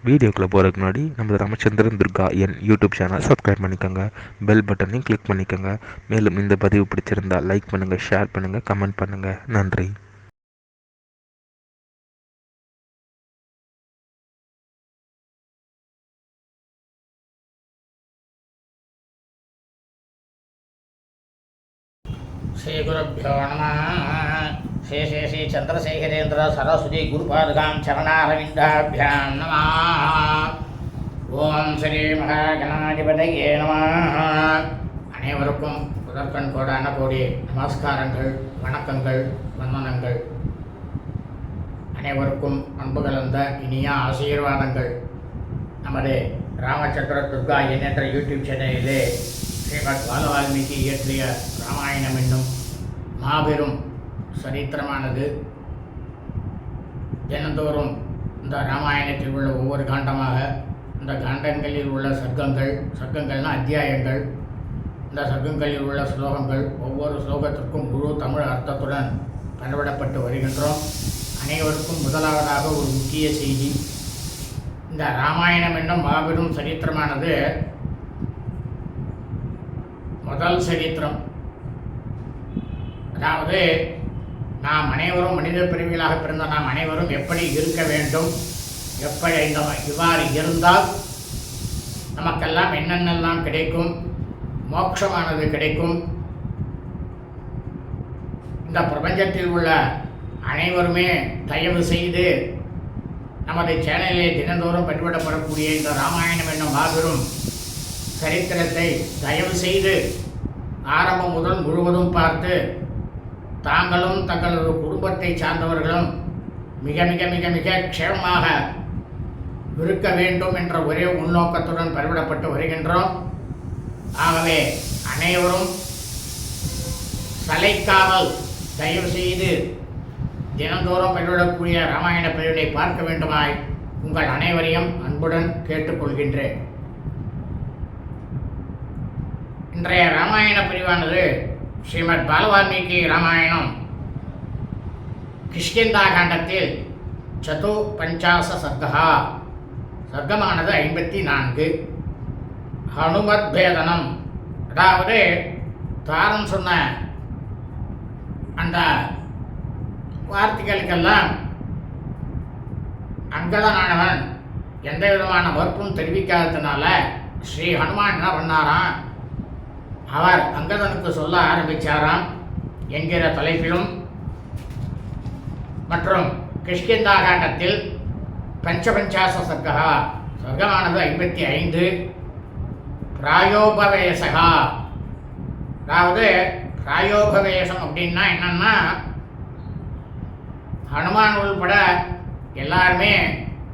வீடியோக்குள்ளே போகிறதுக்கு முன்னாடி நம்ம ராமச்சந்திரன் துர்கா என் யூடியூப் சேனல் சப்ஸ்கிரைப் பண்ணிக்கோங்க, பெல் பட்டனையும் கிளிக் பண்ணிக்கோங்க. மேலும் இந்த பதிவு பிடிச்சிருந்தால் லைக் பண்ணுங்கள், ஷேர் பண்ணுங்கள், கமெண்ட் பண்ணுங்கள். நன்றி. श्री गुरुभ्यो नमः। श्री श्री श्री चंद्रशेखरेन्द्र सरस्वती गुरुपादुकां चरणारविन्दाभ्यां नमः। ஓம் ஸ்ரீ மகாகணாதிபதியே நமः. அனைவருக்கும் முதற்கண் கோடான கோடி நமஸ்காரங்கள், வணக்கங்கள், வந்தனங்கள். அனைவருக்கும் அன்பு கலந்த இனிய ஆசீர்வாதங்கள். நமது ராமச்சந்திர துர்கா என்ற யூடியூப் சேனலிலே ஸ்ரீமத் பாலவால்மீகி இயற்றிய ராமாயணம் என்னும் மாபெரும் சரித்திரமானது தினந்தோறும் இந்த ராமாயணத்தில் உள்ள ஒவ்வொரு காண்டமாக, இந்த காண்டங்களில் உள்ள சர்க்கங்கள்னா அத்தியாயங்கள், இந்த சர்க்கங்களில் உள்ள ஸ்லோகங்கள், ஒவ்வொரு ஸ்லோகத்திற்கும் முழு தமிழ் அர்த்தத்துடன் பயன்படப்பட்டு வருகின்றோம். அனைவருக்கும் முதலாவதாக ஒரு முக்கிய செய்தி. இந்த ராமாயணம் என்னும் மாபெரும் சரித்திரமானது முதல் சரித்திரம். அதாவது நாம் அனைவரும் மனித பிரிவுகளாக பிறந்த நாம் அனைவரும் எப்படி இருக்க வேண்டும், எப்படி இவ்வாறு இருந்தால் நமக்கெல்லாம் என்னென்னலாம் கிடைக்கும், மோட்சமானது கிடைக்கும். இந்த பிரபஞ்சத்தில் உள்ள அனைவருமே தயவு செய்து நமது சேனலிலே தினந்தோறும் பதிவிடப்படக்கூடிய இந்த ராமாயணம் என்னும் மாபெரும் சரித்திரத்தை தயவு செய்து ஆரம்பம் முதல் முழுவதும் பார்த்து தாங்களும் தங்களது குடும்பத்தை சார்ந்தவர்களும் மிக மிக மிக மிக க்ஷேமமாக இருக்க வேண்டும் என்ற ஒரே உள்நோக்கத்துடன் பதிவிடப்பட்டு வருகின்றோம். ஆகவே அனைவரும் சளைக்காமல் தயவு செய்து தினந்தோறும் பதிவிடக்கூடிய ராமாயண பதிவினை பார்க்க வேண்டுமாய் உங்கள் அனைவரையும் அன்புடன் கேட்டுக்கொள்கின்றேன். இன்றைய ராமாயண பிரிவானது ஸ்ரீமத் பாலவால்மீகி ராமாயணம் கிஷ்கிந்தா காண்டத்தில் சதுபஞ்சாச சர்க்கா, சர்க்கமானது 54. ஹனுமத் பேதனம், அதாவது தாரன் சொன்ன அந்த வார்த்தைகளுக்கெல்லாம் அங்கதனானவன் எந்த விதமான மறுப்பும் தெரிவிக்காததுனால ஸ்ரீ ஹனுமான் என்ன பண்ணாராம், அவர் அங்கதனுக்கு சொல்ல ஆரம்பித்தாராம் என்கிற தலைப்பிலும் மற்றும் கிஷ்கிந்தா காண்டத்தில் பஞ்சபஞ்சாச சர்க்கா, சர்க்கமானது 55. பிராயோபவேசகா, அதாவது பிராயோபவேசம் அப்படின்னா என்னன்னா, ஹனுமான் உள்பட எல்லாருமே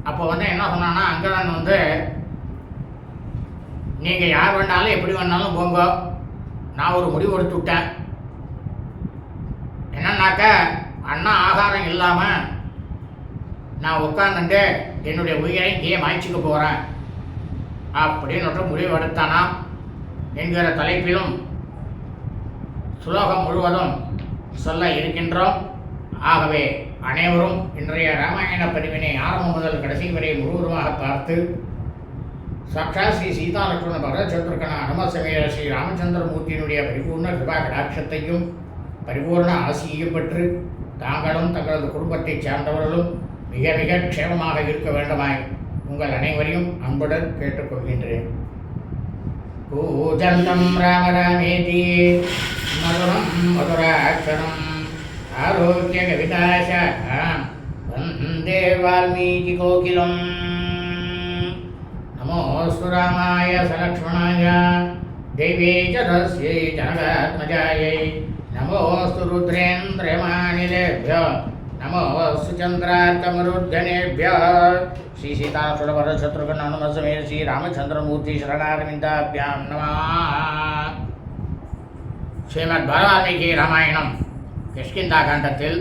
அப்போ என்ன சொன்னான்னா, அங்கதன் நீங்கள் யார் வேணாலும் எப்படி வேணாலும் போங்க, நான் ஒரு முடிவு எடுத்து விட்டேன். என்னன்னாக்க அண்ணா ஆகாரம் இல்லாமல் நான் உட்காந்துட்டு என்னுடைய உயிரை இங்கேயே மாய்ச்சிக்க போகிறேன் அப்படின்னு முடிவு எடுத்தானா என்கிற தலைப்பிலும் சுலோகம் முழுவதும் சொல்ல இருக்கின்றோம். ஆகவே அனைவரும் இன்றைய ராமாயண பதிவினை ஆரம்பம் முதல் கடைசி வரை முழுவதுமாக பார்த்து சாட்சாத் ஸ்ரீ சீதாலட்சுமண பரதசத்ருக்கன அனுமசமேத ஸ்ரீ ராமச்சந்திரமூர்த்தியினுடைய பரிபூர்ண கிருபா கடாட்சத்தையும் பரிபூர்ண ஆசியையும் பெற்று தாங்களும் தங்களது குடும்பத்தை சார்ந்தவர்களும் மிக மிக க்ஷேமமாக இருக்க வேண்டுமாய் உங்கள் அனைவரையும் அன்புடன் கேட்டுக்கொள்கின்றேன். பூஜந்தம் ராம ராமேதி மதுரம் மதுராட்சரம் ஆரோக்கிய கவிதாசாம் வந்தே வால்மீகி கோகிலம். நமோஸ்து ராமாய சலக்ஷ்மணாய தேவே ச தஸ்யை ஜனகாத்மஜாயை நமோஸ்து ருத்ரேந்திரமானிலேभ्यो நமோஸ்து சந்திரார்க்கமருத்தனேभ्यो ஸ்ரீ சீதாசுரவர சத்ருகன் அனுமசமேத ஸ்ரீ ராமச்சந்திரமூர்த்தி சரணாரவிந்தாபியாம் நமः. ஸ்ரீமத் பாலவால்மீகி ராமாயணம் கிஷ்கிந்தா காண்டத்தில்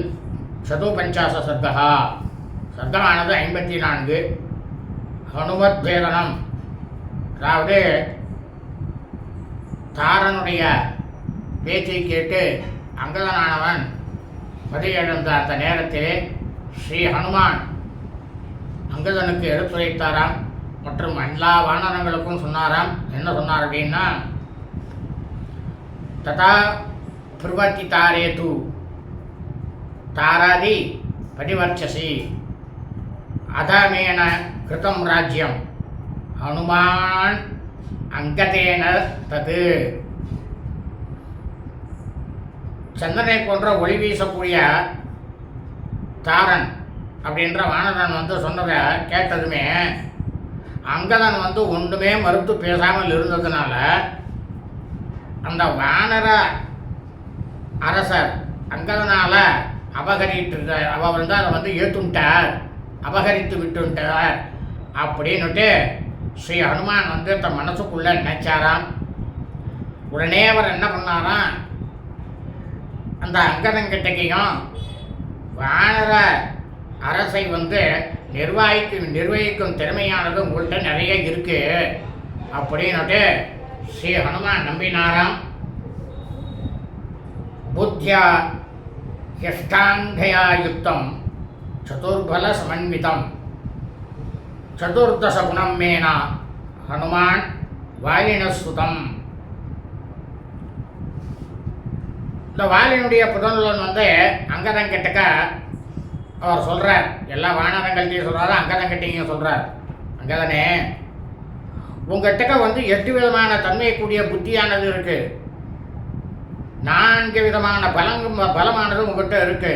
சதுபஞ்சாச சர்க்கா, சர்க்கமானது 54. ஹனுமத் பேதனம், அதாவது தாரனுடைய பேச்சை கேட்டு அங்கதனானவன் பதிலிழந்த அந்த நேரத்திலே ஸ்ரீ ஹனுமான் அங்கதனுக்கு எடுத்துரைத்தாராம். மற்றும் எல்லா வானரங்களுக்கும் சொன்னாராம். என்ன சொன்னார் அப்படின்னா, ததா பிரவர்த்தி தாரே தூ தாராதி பதிவர்ச்சசி அதமேன கிருதம் ராஜ்யம் ஹனுமான் அங்கதேன தது. சந்திரனை போன்ற ஒளி வீசக்கூடிய தாரன் அப்படின்ற வானரன் சொன்னதை கேட்டதுமே அங்கதன் ஒன்றுமே மறுத்து பேசாமல் இருந்ததுனால அந்த வானர அரசர் அங்கதனால் அபகரித்து அதை ஏற்றுட்டார், அபகரித்து விட்டுட்டார் அப்படின்னுட்டு ஸ்ரீ ஹனுமான் தன் மனசுக்குள்ளே நினைச்சாராம். உடனே அவர் என்ன பண்ணாராம், அந்த அங்கதங்கிட்டையும் வானர அரசை நிர்வகிக்கும் திறமையானது உங்கள்கிட்ட நிறைய இருக்கு அப்படின்னுட்டு ஸ்ரீ ஹனுமான் நம்பினாராம். புத்தியா யஷ்டாங்கயா யுக்தம் சதுர்பல சமன்விதம் சதுர்தச குணம் மேனா ஹனுமான் வாலினசுதம். இந்த வாலினுடைய புதல்வன் அங்கதங்கிட்டக்க அவர் சொல்கிறார். எல்லா வானரங்கள்ட்டையும் சொல்கிறாரு, அங்கதங்கிட்டையும் சொல்கிறார். அங்கதனே, உங்கள்கிட்ட 8 விதமான தன்மை கூடிய புத்தியானது இருக்குது, 4 விதமான பலமானது உங்கள்கிட்ட இருக்குது.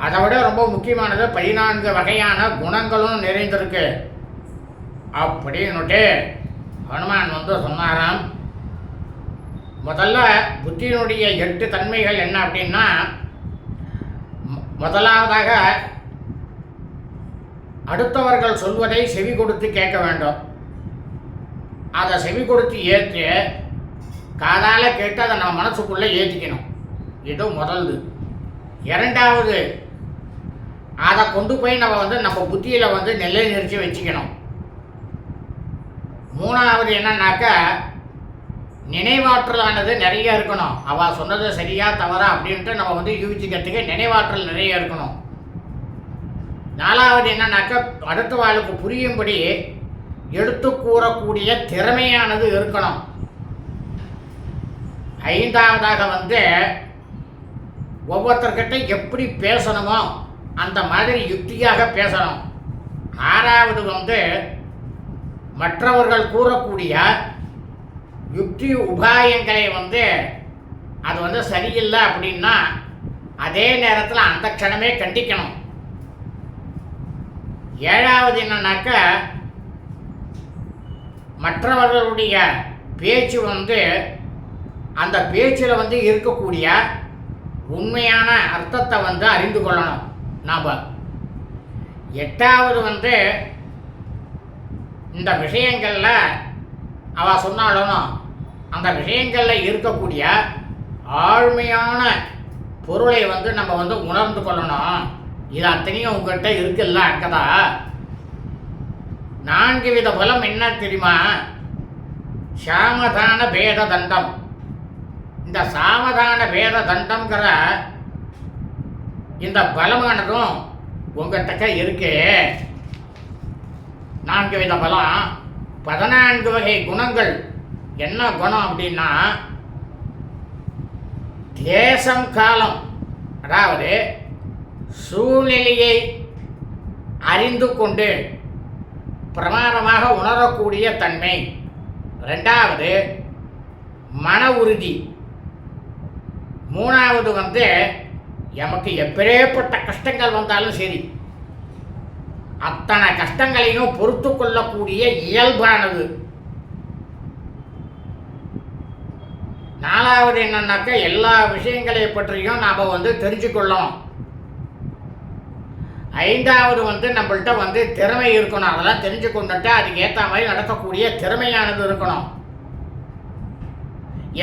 அதை விட ரொம்ப முக்கியமானது 14 வகையான குணங்களும் நிறைந்திருக்கு அப்படின்னுட்டு ஹனுமான் சொன்னாராம். முதல்ல புத்தியினுடைய 8 தன்மைகள் என்ன அப்படின்னா, முதலாவதாக அடுத்தவர்கள் சொல்வதை செவி கொடுத்து கேட்க வேண்டும். அதை செவி கொடுத்து ஏற்று காதால் கேட்டு அதை நம்ம மனசுக்குள்ளே ஏற்றிக்கணும். இது முதல்து. இரண்டாவது, அதை கொண்டு போய் நம்ம புத்தியில் நிலைநிறுத்தி வச்சுக்கணும். மூணாவது என்னன்னாக்கா, நினைவாற்றலானது நிறைய இருக்கணும். அவள் சொன்னது சரியா தவறா அப்படின்ட்டு நம்ம யூகிச்சுக்கிறதுக்கு நினைவாற்றல் நிறைய இருக்கணும். நாலாவது என்னன்னாக்கா, அடுத்த வாழ்க்கை புரியும்படி எடுத்து கூறக்கூடிய திறமையானது இருக்கணும். ஐந்தாவதாக ஒவ்வொருத்தர்கிட்ட எப்படி பேசணுமோ அந்த மாதிரி யுக்தியாக பேசணும். ஆறாவது மற்றவர்கள் கூறக்கூடிய யுக்தி உபாயங்களை அது சரியில்லை அப்படின்னா அதே நேரத்தில் அந்த க்ஷணமே கண்டிக்கணும். ஏழாவது என்னன்னாக்க, மற்றவர்களுடைய பேச்சு அந்த பேச்சில் இருக்கக்கூடிய உண்மையான அர்த்தத்தை அறிந்து கொள்ளணும் நாம். எட்டாவது இந்த விஷயங்களில் அவள் சொன்னாலும் அந்த விஷயங்களில் இருக்கக்கூடிய ஆழ்மையான பொருளை நம்ம உணர்ந்து கொள்ளணும். இது அத்தனையும் உங்கள்கிட்ட இருக்குல்ல அக்கதா. 4 வித பலம் என்ன தெரியுமா? சாமதான பேத தண்டம். இந்த சாமதான பேத தண்டம்ங்கிற இந்த பலமானதும் உங்கள்கிட்ட இருக்கு. 4 வித பலம், 14 வகை குணங்கள். என்ன குணம் அப்படின்னா, தேசம் காலம், அதாவது சூழ்நிலையை அறிந்து கொண்டு பிரமாணமாக உணரக்கூடிய தன்மை. ரெண்டாவது மன உறுதி. மூணாவது எமக்கு எப்பேற்பட்ட கஷ்டங்கள் வந்தாலும் சரி அத்தனை கஷ்டங்களையும் பொறுத்து கொள்ளக்கூடிய இயல்பானது. நாலாவது என்னன்னாக்கா, எல்லா விஷயங்களை பற்றியும் நாம் தெரிஞ்சுக்கொள்ளணும். ஐந்தாவது நம்மள்கிட்ட திறமை இருக்கணும். அதெல்லாம் தெரிஞ்சு கொண்டுட்டு அதுக்கு ஏற்ற மாதிரி நடக்கக்கூடிய திறமையானது இருக்கணும்.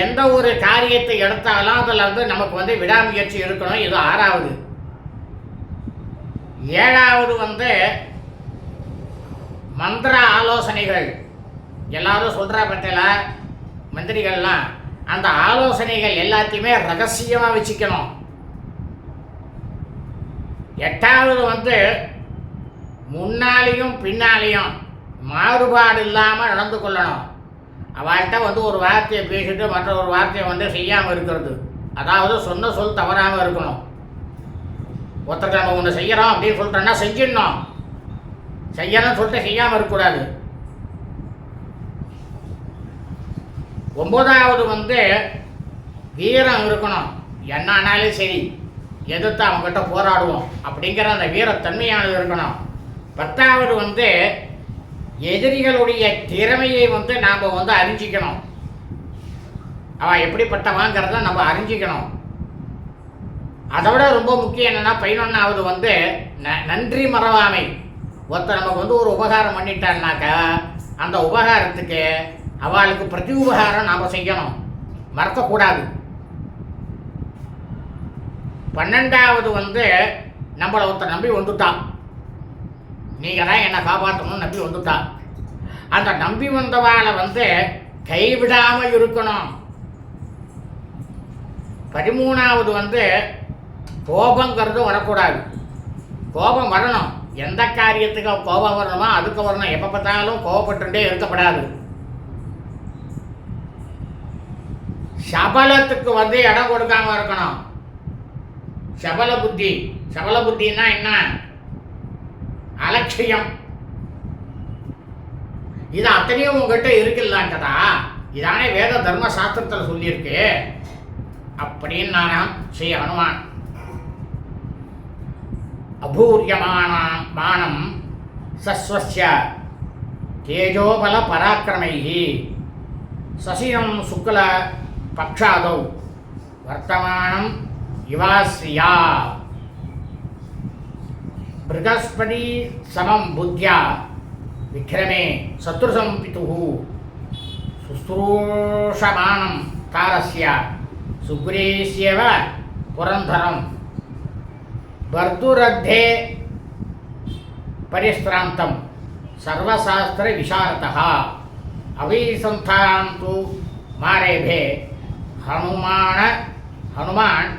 எந்த ஒரு காரியத்தை எடுத்தாலும் அதில் நமக்கு விடாமுயற்சி இருக்கணும். இது ஆறாவது. ஏழாவது மந்திர ஆலோசனைகள். எல்லாரும் சொல்கிறா பற்றில மந்திரிகள்லாம் அந்த ஆலோசனைகள் எல்லாத்தையுமே ரகசியமாக வச்சுக்கணும். எட்டாவது முன்னாலேயும் பின்னாலேயும் மாறுபாடு இல்லாமல் நடந்து கொள்ளணும். அவள்கிட்ட ஒரு வார்த்தையை பேசிட்டு மற்ற ஒரு வார்த்தையை செய்யாமல் இருக்கிறது. அதாவது சொன்ன சொல் தவறாமல் இருக்கணும். ஒருத்தருக்கு நம்ம ஒன்று செய்கிறோம் அப்படின்னு சொல்லிட்டோன்னா செஞ்சிடணும். செய்யணும்னு சொல்லிட்டு செய்யாமல் இருக்கக்கூடாது. 9வது வீரம் இருக்கணும். என்ன ஆனாலும் சரி எதிர்த்து அவங்ககிட்ட போராடுவோம் அப்படிங்கிற அந்த வீரத்தன்மையானது இருக்கணும். 10வது எதிரிகளுடைய திறமையை நாம் அறிஞ்சிக்கணும். அவன் எப்படிப்பட்டவாங்கிறத நம்ம அறிஞ்சிக்கணும். அதை விட ரொம்ப முக்கியம் என்னென்னா 11வது நன்றி மறவாமை. ஒருத்தர் நமக்கு ஒரு உபகாரம் பண்ணிட்டான்னாக்கா அந்த உபகாரத்துக்கு அவளுக்கு பிரதி உபகாரம் நாம் செய்யணும், மறக்கக்கூடாது. 12வது நம்மளை ஒருத்தர் நம்பி வந்துட்டான். நீங்கள் தான் என்னை காப்பாற்றணும்னு நம்பி வந்துட்டான். அந்த நம்பி வந்தவாளை கைவிடாமல் இருக்கணும். 13வது கோபங்கிறது வரக்கூடாது. கோபம் வரணும். எந்த காரியத்துக்கு கோபம் வரணுமோ அதுக்கு வரணும். எப்போ பார்த்தாலும் கோபப்பட்டுட்டே இருக்கப்படாது. சபலத்துக்கு இடம் கொடுக்காம இருக்கணும். சபல புத்தி. சபல புத்தின்னா என்ன? அலட்சியம். இது அத்தனையும் உங்ககிட்ட இருக்குல்லாங்கதா. இதானே வேத தர்ம சாஸ்திரத்தில் சொல்லியிருக்கு அப்படின்னு நானாம் ஸ்ரீ ஹனுமான். அபூர்யமானம் சஸ்வஸ்ய தேஜோபல பராக்கிரமைஹி சசினம் சுக்ல பக்ஷாதௌ வர்த்தமானம் இவாஸ்ரியா ப்ருகஸ்பதி சமம் புத்தியா விக்ரமே சத்ருசம்பிதுஹு சுஸ்ரூஷமானம் தாரஸ்ய சுக்ரீஸ்யவ புரந்தரம் பர்துரத்தே பரிஸ்ராந்தம் சர்வசாஸ்திர விசாரதः அவிசந்தாம் து மாரேபே ஹனுமான்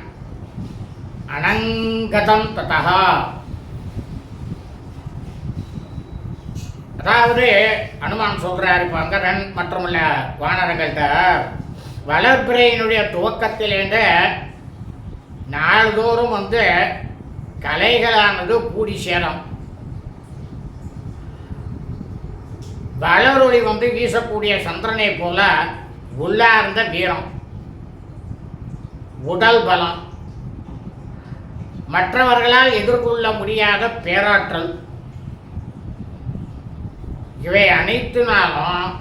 அனங்கதம் ததः. அதாவது ஹனுமான் சொல்கிறார். இப்போ அங்கதன் மற்றுமுள்ள வானரங்கள்கிட்ட வளர்பிறையினுடைய துவக்கத்திலேருந்து நாள்தோறும் கலைகளானது கூடி சேரும். வளரொளி வீசக்கூடிய சந்திரனை போல உள்ளார்ந்த வீரம், உடல் பலம், மற்றவர்களால் எதிர்கொள்ள முடியாத பேராற்றல், இவை அனைத்தினாலும்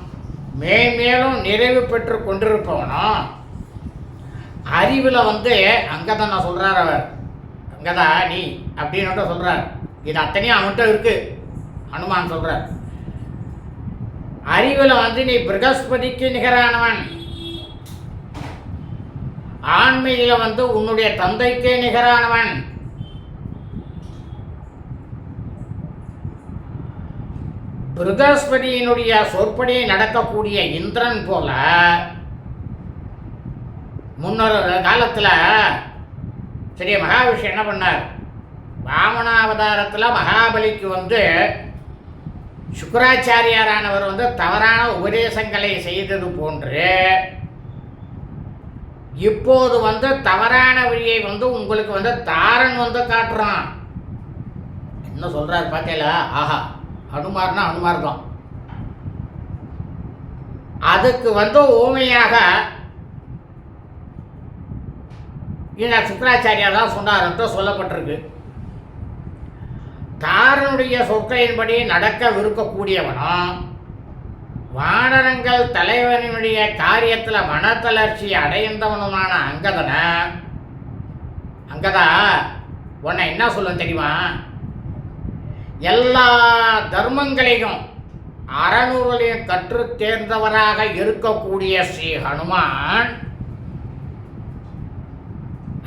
மேலும் நிறைவு பெற்று கொண்டிருப்பவனும் அறிவில் அங்கதான் சொல்கிறார். அவர் அங்கதா நீ அப்படின்னு சொல்கிறார். இது அத்தனையும் அவன்கிட்ட இருக்கு. ஹனுமான் சொல்கிறார், அறிவில் நீ ப்ருகஸ்பதிக்கு நிகரானவன், ஆண்மையில் உன்னுடைய தந்தைக்கே நிகரானவன், ப்ருகஸ்பதியினுடைய சொற்படி நடக்கக்கூடிய இந்திரன் போல முன்னொரு காலத்தில் சரி மகாவிஷ்ணு என்ன பண்ணார்? வாமனாவதாரத்தில் மகாபலிக்கு சுக்கராச்சாரியாரானவர் தவறான உபதேசங்களை செய்தது போன்று இப்போது தவறான வழியை உங்களுக்கு தாரன் காட்டுறான். என்ன சொல்றாரு பார்த்தீங்களா? ஆஹா, ஹனுமார்னா ஹனுமார் தான். அதுக்கு ஊமையாக இந்த சுக்கராச்சாரியார் தான் சொன்னார் என்று சொல்லப்பட்டிருக்கு. தாரனுடைய சொற்களின்படி நடக்கவிருக்கக்கூடியவனும் வானரங்கள் தலைவனுடைய காரியத்தில் மனத்தளர்ச்சி அடைந்தவனுமான அங்கதா உன்னை என்ன சொல்லும் தெரியுமா? எல்லா தர்மங்களையும் அறநூறுகளையும் கற்று தேர்ந்தவராக இருக்கக்கூடிய ஸ்ரீ ஹனுமான்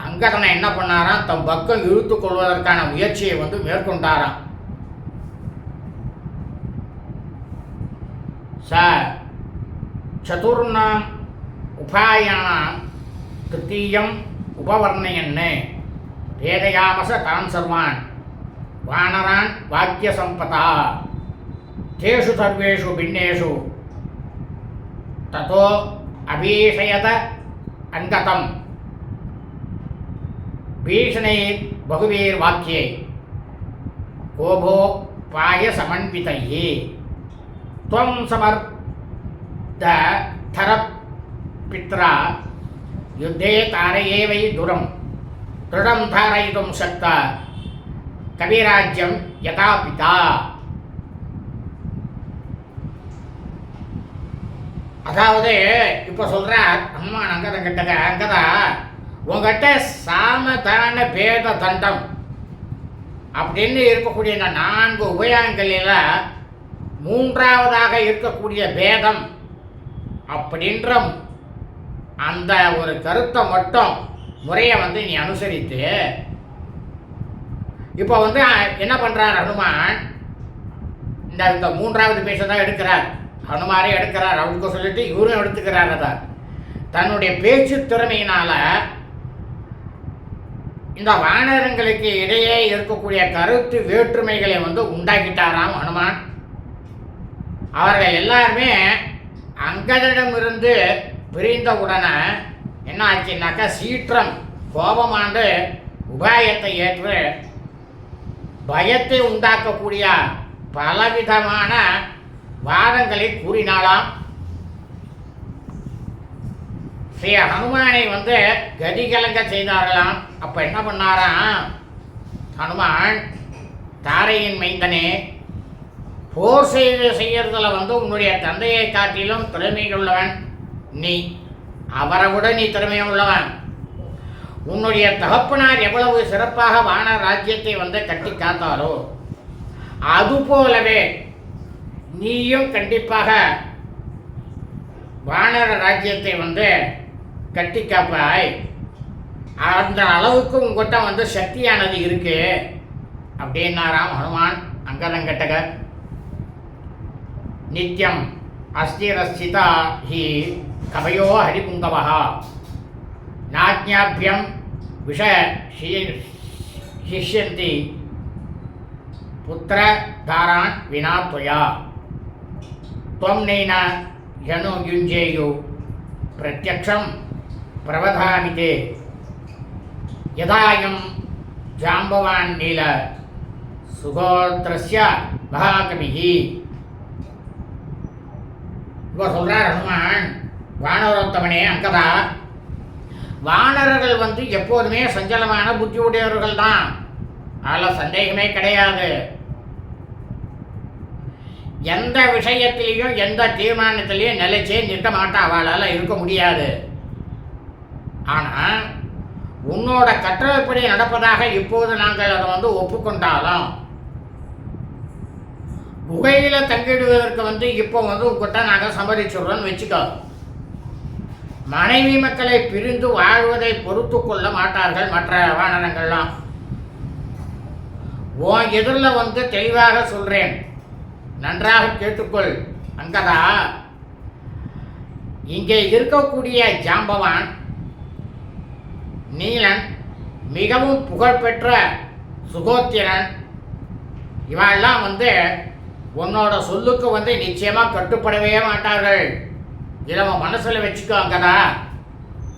அங்கதனை என்ன பண்ணாராம்? தம் பக்கம் இழுத்து கொள்வதற்கான முயற்சியை மேற்கொண்டாராம். சதுர்ணாம் உபாயானாம் திருத்தீயம் உபவர்ணயன்னு வேதயாமச தான் சர்வான் வானரான் வாக்கிய சம்பதா தேஷு சர்வேஷு பின்னேஷு ததோ அபீஷயத அங்கதம் பீஷணை பகுவீர் வாக்கியை கோபோ பாய சமன்விதையே துவம் சமர்த்த தரப் பித்ரா யுத்தே தாரையே வை துரம் திருடம் தாரயிதும் சக்த கவிராஜ்யம் யதா பிதா. அதாவது இப்போ சொல்கிறார் ஹனுமான் அங்கதன் கிட்டக்க, அங்கதா உங்ககிட்ட சாமதான பேத தண்டம் அப்படின்னு இருக்கக்கூடிய இந்த 4 உபயங்களில் மூன்றாவதாக இருக்கக்கூடிய பேதம் அப்படின்ற அந்த ஒரு கருத்தை மட்டும் முறையை நீ அனுசரித்து இப்போ என்ன பண்ணுறார் ஹனுமான், இந்த மூன்றாவது பேச தான் எடுக்கிறார். ஹனுமாரே எடுக்கிறார், அவருக்கு சொல்லிட்டு இவரும் எடுத்துக்கிறார். அதான் தன்னுடைய பேச்சு திறமையினால இந்த வானரங்களுக்கு இடையே இருக்கக்கூடிய கருத்து வேற்றுமைகளை உண்டாக்கிட்டாராம் ஹனுமான். அவர்கள் எல்லாருமே அங்கதனிடமிருந்து பிரிந்த உடனே என்ன ஆச்சுன்னாக்கா சீற்றம் கோபமாண்டு உபாயத்தை ஏற்று பயத்தை உண்டாக்கக்கூடிய பலவிதமான வாதங்களை கூறினாலாம். ஸ்ரீ ஹனுமானை கதிகலங்க செய்தார்களாம். அப்போ என்ன பண்ணாராம் ஹனுமான், தாரையின் மைந்தனே, போர் செய்யறதுல உன்னுடைய தந்தையை காட்டிலும் திறமை உள்ளவன் நீ, அவரை விட நீ திறமை உள்ளவன். உன்னுடைய தகப்பனார் எவ்வளவு சிறப்பாக வான ராஜ்யத்தை கட்டி காத்தாரோ அதுபோலவே நீயும் கண்டிப்பாக வானர ராஜ்யத்தை கட்டி காப்பாய். அந்த அளவுக்கு உங்ககிட்ட சக்தியானது இருக்கு அப்படின்னாராம் ஹனுமான் அங்கதங்கட்டக. நித்யம் அஸ்திரஸ்திதா ஹி கவயோ ஹரிபுங்கவா நாஜ்ஞாபியம் விஷ ஹிஷ்யந்தி புத்திர தாரான் வினா துவயா त्वं नैन यनु युञ्जेयु प्रत्यक्षं प्रवधामि ते यदायं जाम्बवान् नील सुगोत्रस्य महाकविः. இப்போ சொல்கிறார் ஹனுமான், வானரோத்தமனே அங்கதா, வானரர்கள் எப்போதுமே சஞ்சலமான புத்தி உடையவர்கள் தான், அதில் சந்தேகமே கிடையாது. எந்த விஷயத்திலையும் எந்த தீர்மானத்திலையும் நிலைச்சே நிற்க மாட்டா, அவளால் இருக்க முடியாது. ஆனால் உன்னோட கட்டளைப்படி நடப்பதாக இப்போது நாங்கள் அதை ஒப்புக்கொண்டாலும் குகையில் தங்கிடுவதற்கு இப்போ உங்ககிட்ட நாங்கள் சம்மதிச்சுடுறோன்னு வச்சுக்கோ. மனைவி மக்களை பிரிந்து வாழ்வதை பொறுத்து கொள்ள மாட்டார்கள் மற்ற வானரங்கள்லாம். உன் எதிரில் தெளிவாக சொல்கிறேன், நன்றாக கேட்டுக்கொள் அங்கதா. இங்கே இருக்கக்கூடிய ஜாம்பவான், நீலன், மிகவும் புகழ்பெற்ற சுகோத்திரன், இவெல்லாம் உன்னோட சொல்லுக்கு நிச்சயமாக கட்டுப்படவே மாட்டார்கள். இதை மனசில் வச்சுக்கோ அங்கதா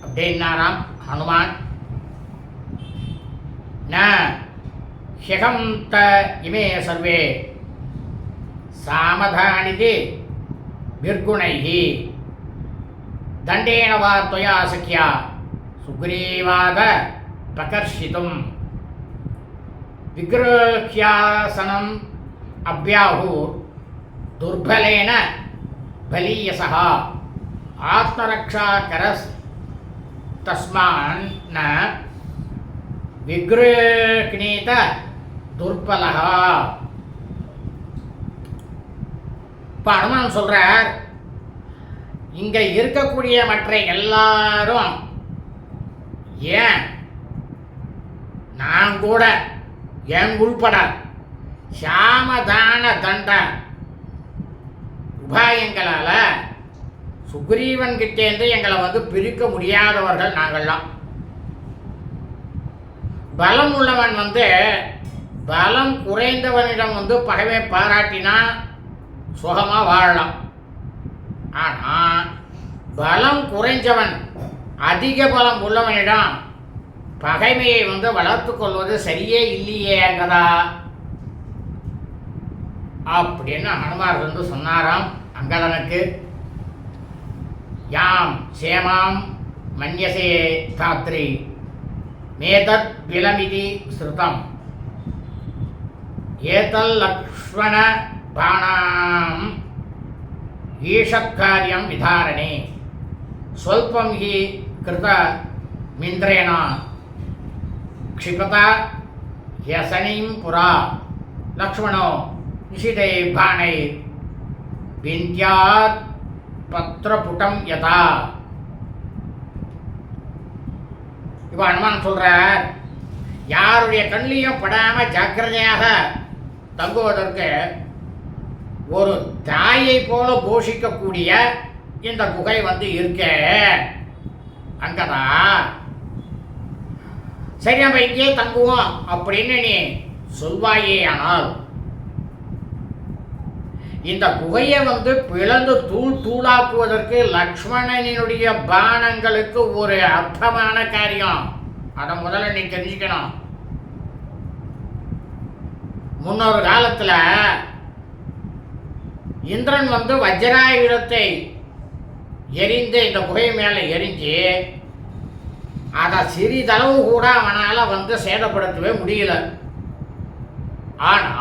அப்படின்னாராம் ஹனுமான். ந ஹ்யகம் த இமே சர்வே சாமதானிதி பிர்குணைஹி தண்டேன வா त्वया சக்யா சுக்ரீவாத பிரகர்ஷிதும் விக்ரஹ்யாசனம் அப்யாஹூர் துர்பலேன பலீயசஹ ஆத்மரக்ஷா கரஸ் தஸ்மான் ந விக்ரஹ்ணீத துர்பலஹ. இப்போ அனுமான் சொல்கிறார், இங்கே இருக்கக்கூடிய மற்ற எல்லாரும், ஏன் நான் கூட என் உள்பட சாமதான தண்ட உபாயங்களால் சுக்ரீவன் கிட்டேருந்து எங்களை பிரிக்க முடியாதவர்கள் நாங்கள்லாம். பலம் உள்ளவன் பலம் குறைந்தவனிடம் வந்து பகைமை பாராட்டினா சுகமாக வாழலாம். ஆனால் பலம் குறைஞ்சவன் அதிக பலம் உள்ளவனிடம் பகைமையை வந்து வளர்த்து கொள்வது சரியே இல்லையேங்கதா அப்படின்னு ஹனுமார் வந்து சொன்னாராம் அங்கதனுக்கு. யாம் சேமாம் மன்யசே தாத்ரி மேதத் விலமிதி ஸ்ருதம் ஏதல் லக்ஷ்மண பாணாம் ஈஷத்காரியம் விதாரணே ஸ்வல்பம் ஹி கிருத மிந்திரேண க்ஷிபத யசனீம் புரா லக்ஷ்மணோ நிஷிதை பாணை விந்தியாத் பத்ரபுட்டம் யதா. இப்போ அனுமான் சொல்றார், யாருடைய கண்ணிலையும் படாம ஜாக்கிரதையாக தங்குவதற்கு ஒரு தாயை போல போஷிக்கக்கூடிய இந்த குகை வந்து இருக்க அங்கதான். சரி நம்ம இங்கே தங்குவோம் அப்படின்னு நீ சொல்வாயே, ஆனால் இந்த குகையை வந்து பிளந்து தூள் தூளாக்குவதற்கு லக்ஷ்மணனுடைய பானங்களுக்கு ஒரு அர்த்தமான காரியம். அதை முதல்ல நீ தெரிஞ்சுக்கணும். முன்னொரு காலத்துல இந்திரன் வந்து வஜ்ராயுதத்தை எரிந்து இந்த குகை மேல எரிஞ்சு அதை சிறிதளவு கூட அவனால வந்து சேதப்படுத்தவே முடியல. ஆனா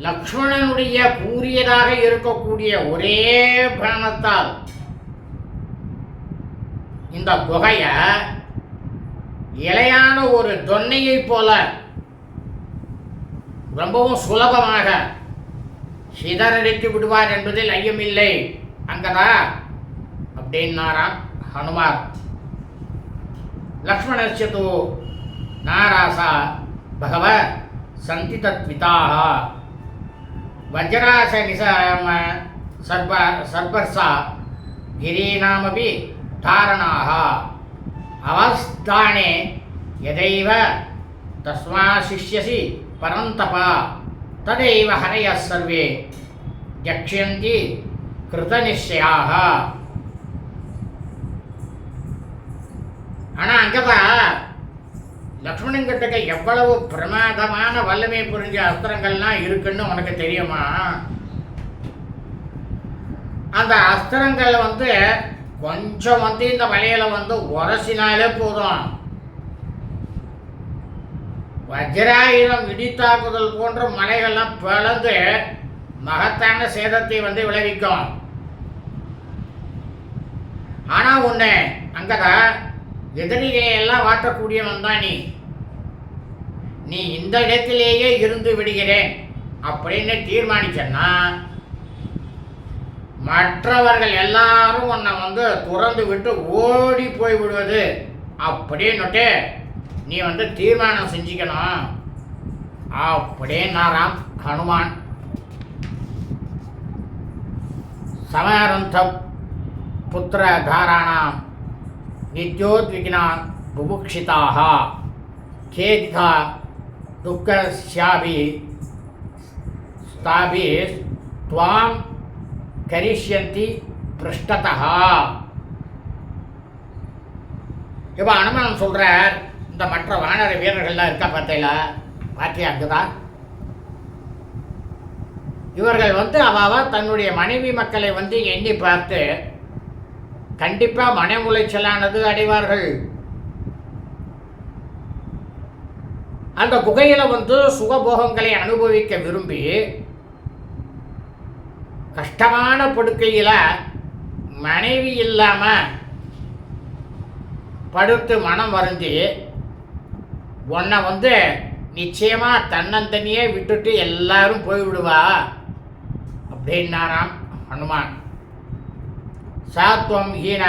லக்ஷ்மணனுடைய கூறியதாக இருக்கக்கூடிய ஒரே பானத்தால் இந்த குகைய இலையான ஒரு தொன்னையை போல ரொம்பவும் சுலபமாக சிதறடித்து விடுவார் என்பதில் ஐயமில்லை அங்கதா அப்படின்னாராம் ஹனுமார். லக்ஷ்மணஸ்ய தூ நாராசா பகவ சந்தி தத்விதாக வஜ்ராச நிசம சர்பர்சா கிரீணாமபி தாரணாக அவஸ்தானே யதைவ தஸ்மா சிஷ்யசி பரந்தப ததைவ ஹரயः சர்வே யக்ஷ்யந்தி கிருதநிச்சயாக. ஆனால் அங்கதான் லக்ஷ்மணன் கிட்டக்க எவ்வளவு பிரமாதமான வல்லமை புரிஞ்ச அஸ்திரங்கள்லாம் இருக்குன்னு உனக்கு தெரியுமா? அந்த அஸ்திரங்களை வந்து கொஞ்சம் வந்து இந்த வலையில வந்து உரசினாலே போதும், வஜ்ராயுதம் இடித்தாக்குதல் போன்ற மலைகள்லாம் பிளந்து மகத்தான சேதத்தை வந்து விளைவிக்கும். ஆனா ஒண்ணு, அங்கதான் எதிரிகையெல்லாம் வாட்டக்கூடியவன் தான் நீ இந்த இடத்திலேயே இருந்து விடுகிறேன் அப்படின்னு தீர்மானிச்சன்னா மற்றவர்கள் எல்லாரும் உன்னை வந்து துறந்து விட்டு ஓடி போய் விடுவது அப்படின்னுட்டு நீ வந்து தீர்மானம் செஞ்சுக்கணும் அப்படின்னாராம் ஹனுமான். சமரந்த புத்திர தாராணாம் நித்யோத்விக்னா புபுக்ஷிதாக கேதிதா துக்கஸ்யாபி ஸ்தாபி துவாம் கரிஷ்யந்தி பிருஷ்டதா. இப்போ அனுமான் சொல்றார், இந்த மற்ற வானர வீரர்கள்லாம் இருக்கா பார்த்தியா அங்குதான் இவர்கள் வந்து அவாவா தன்னுடைய மனைவி மக்களை வந்து எண்ணி பார்த்து கண்டிப்பா மன உளைச்சலானது அடைவார்கள். அந்த குகையில வந்து சுகபோகங்களை அனுபவிக்க விரும்பி கஷ்டமான படுக்கையில மனைவி இல்லாம படுத்து மனம் வருந்தி உன்னை வந்து நிச்சயமா தன்னந்தனியே விட்டுட்டு எல்லாரும் போய்விடுவா அப்படின்னாராம் ஹனுமான். சாத்வம் ஹீன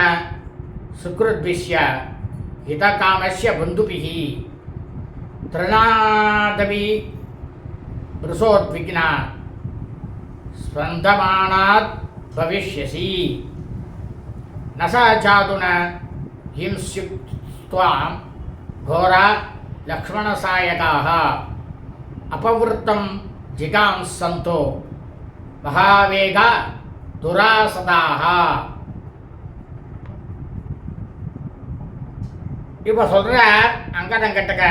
சுக்ருத்பிஷ்ய ஹிதகாமஸ்ய பந்துபிஹி த்ரிநாதபி ருசோத்விக்னா ஸ்பந்தமானாத் பவிஷ்யசி நசாச்சாதுன ஹிம்ஸ்யுக்த்வாம் கோரா லக்ஷ்மணசாயகாः अपवृत्तं जिगांसन्तो महावेगा दुरासदाः. இப்போ சொல்கிறார் அங்கதங்கட்டுக்க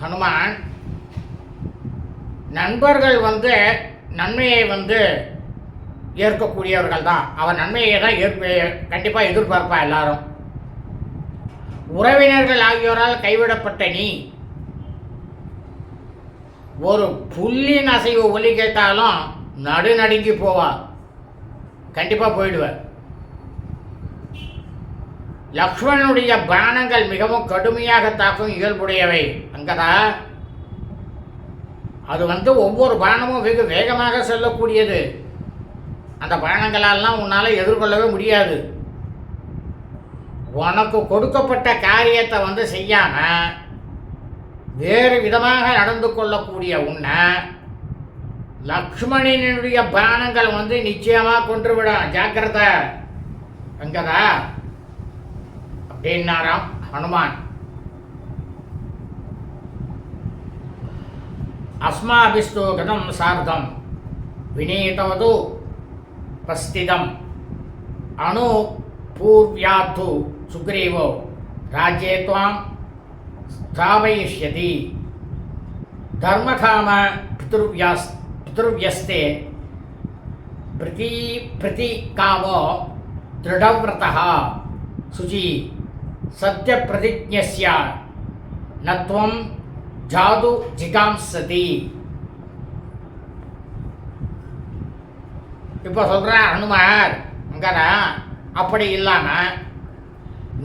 ஹனுமான், நண்பர்கள் நன்மையை ஏற்கக்கூடியவர்கள் தான். அவர் நன்மையை தான் கண்டிப்பாக எதிர்பார்ப்பா எல்லாரும். உறவினர்கள் ஆகியோரால் கைவிடப்பட்ட நீ ஒரு புல்லின் அசைவு ஒலி கேட்டாலும் நடுநடுங்கி போவா, கண்டிப்பாக போயிடுவார். லக்ஷ்மணனுடைய பானங்கள் மிகவும் கடுமையாக தாக்கும் இயல்புடையவை. அங்கதா அது ஒவ்வொரு பானமும் வெகு வேகமாக செல்லக்கூடியது. அந்த பானங்களெல்லாம் உன்னால் எதிர்கொள்ளவே முடியாது. உனக்கு கொடுக்கப்பட்ட காரியத்தை செய்யாமல் வேறு விதமாக நடந்து கொள்ளக்கூடிய உன்னை லக்ஷ்மணனுடைய பானங்கள் நிச்சயமாக கொன்றுவிடும். ஜாக்கிரதை அங்கதா அப்படின்னாராம் ஹனுமான். அஸ்மாபிஸ்து கதம் சார்தம் வினீதவது பஸ்திதம் அனுபூர்வியாது சுக்ரீவோ ராஜ்யே த்வாம் ஸ்தாபயிஷ்யதி தர்மகாம பித்ருவ்யஸ்தே பிரதிகாமோ திருடவ்ரதः சுஜி சத்ய பிரதிஜ்ஞஸ்ய நத்வம் ஜாது ஜிகாம்சதி. இப்போ சொல்கிற ஹனுமார் அங்கடா, அப்படி இல்லாமல்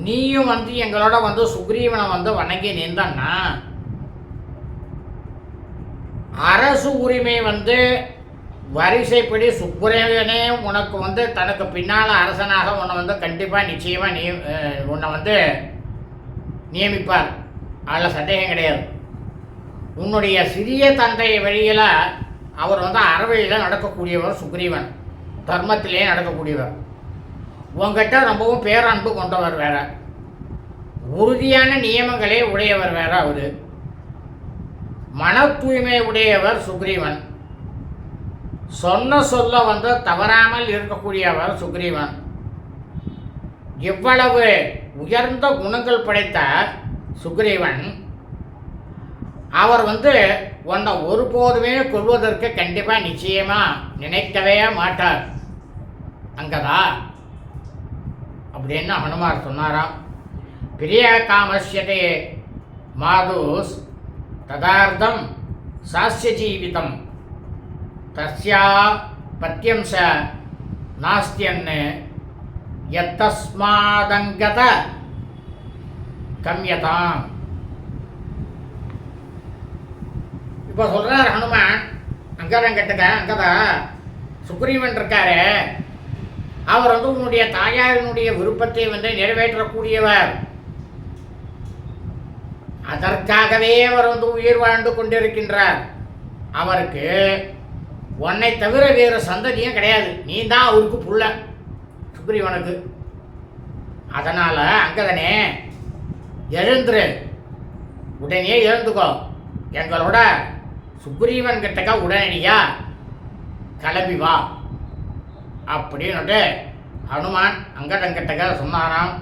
நீயும் எங்களோட சுக்ரீவனை வணங்கி நின்றன்னா அரசு உரிமை வரிசைப்படி சுக்ரீவனே உனக்கு தனக்கு பின்னால் அரசனாக உன்னை கண்டிப்பாக நிச்சயமாக உன்னை நியமிப்பார். அதில் சந்தேகம் கிடையாது. உன்னுடைய சிறிய தந்தை வழியில் அவர் அறவழியில் நடக்கக்கூடியவர் சுக்ரீவன், தர்மத்திலே நடக்கக்கூடியவர். உங்ககிட்ட ரொம்பவும் பேரன்பு கொண்டவர் வேற, உறுதியான நியமங்களே உடையவர் வேற. அவர் மன தூய்மை உடையவர் சுக்ரீவன். சொன்ன சொல்ல தவறாமல் இருக்கக்கூடியவர் சுக்ரீவன். இவ்வளவு உயர்ந்த குணங்கள் படைத்த சுக்ரீவன் அவர் உன்னை ஒருபோதுமே கொள்வதற்கு கண்டிப்பாக நிச்சயமாக நினைக்கவே மாட்டார். அங்கதா அப்படின்னு ஹனுமார் சொன்னாராம். பிரிய காமஸ்யதே மாதுஸ் ததார்த்தம் சாஸ்ய ஜீவிதம் தஸ்யா பத்தியம் ச நாஸ்தியன்னு யத்தஸ்மாதங்கத கம்யதாம். இப்போ சொல்கிறார் ஹனுமான் அங்கதங்கட்டுக்க, அங்கதா சுக்ரீவன் இருக்காரு, அவர் உன்னுடைய தாயாரினுடைய விருப்பத்தை நிறைவேற்றக்கூடியவர். அதற்காகவே அவர் உயிர் வாழ்ந்து கொண்டிருக்கின்றார். அவருக்கு உன்னை தவிர வேறு சந்ததியும் கிடையாது. நீ தான் அவருக்கு புள்ள சுக்ரீவனுக்கு. அதனால் அங்கதனே எழுந்துரு, உடனே எழுந்துக்கோ, எங்களோட சுக்ரீவன் கிட்டக்க உடனடியா கிளம்பி வா அப்படின்னுட்டு ஹனுமான் அங்கதங்கிட்டக்க சொன்னாராம்.